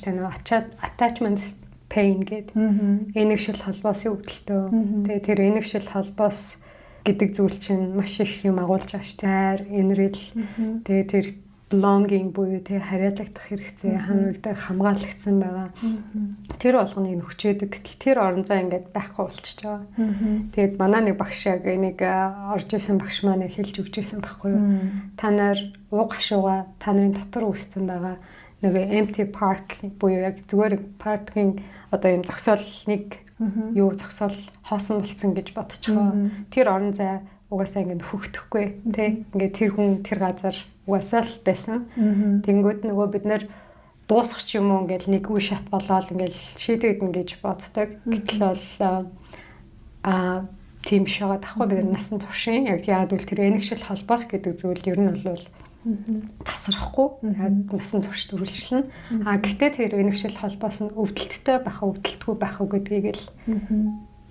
штэ нөө attachment pain гэдэг. Энэгшил холбоосын өвдөлтөө. Тэгээ тэр энэгшил холбоос гэдэг зүйл чинь маш их юм агуулж байгаа штэ. Инрэл. Тэгээ тэр belonging буюу тэгээ хариалагдах хэрэгцээ хамрагдах хамгаалагдсан байгаа. Тэр болгоныг нөхчөөдөг. Гэтэл тэр орон зай ингээд байхгүй болчихж байгаа. Тэгээд манай нэг багш яг энийг орж исэн багш маань хэлж өгч исэн байхгүй юу? Та нар ууг хашууга та нарын дотор үүссэн байгаа нэг empty park буюу яг зүгээр паркинг одоо юм зогсоолныг юу зогсоол хоосон болцсон гэж бодчихоо. Тэр орон зай угаасаа ингээд хөгтөхгүй тий. Ингээд тэр хүн тэр газар угаасаа л байсан. Тэнгүүд нөгөө бид нэр дуусах ч юм уу ингээл нэг үе шат болоод ингээл шийдэгдэн гэж боддог. Гэтэл бол тийм биш байгаа тахгүй бид насан туршийн яг үл тэр энэгшил холбоос гэдэг зүйл ер нь бол тасрахгүй яг насан турш төрүүлжлэн. Гэхдээ тэр энэгшил холбоос нь өвдөлттэй байх өвдөлтгүй байх уу гэдгийг л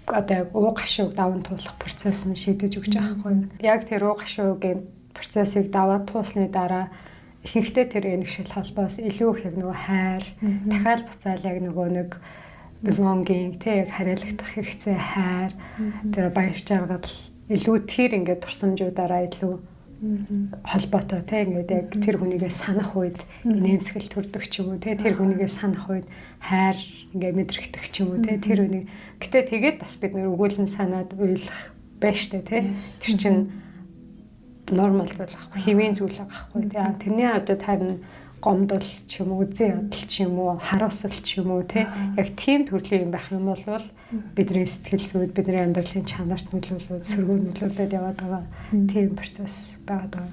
одоо яг ууг хашууг даван туулах процесс нь шийдэж өгч байгаа байхгүй. Яг тэр ууг хашуугийн процессыг даваад туусны дараа ихэнхдээ тэр энэгшил холбоос илүү их яг нөгөө хайр дахиад буцаал яг нөгөө нэг belonging тэг яг хариалагдах хэрэгцээ хайр тэр баяр жаргал илүү тэр ингээд турсамжуудаараа илүү холбоотой тэг ингээд яг тэр хүнийгээ санах үед инээмсэгэл төрдөг ч юм уу тэг тэр хүнийгээ санах үед хайр ингээд мэдрэгдэх ч юм уу тэг тэр үнийг гэтээ тэгээд бас бид нэр өгүүлэн санаад уйлах байж тээ тэг тэр чинь нормал зүйл ахгүй хэвийн зүйл ахгүй тий тэрний хавьд харин гомдол ч юм уу үзэн ядал ч юм уу харуулсал ч юм уу тий яг тийм төрлийн юм байх юм бол бидний сэтгэл зүйд бидний амьдралын чанарт нөлөөлөд сөргөөр нөлөөлөд яваад байгаа тийм процесс байгаа.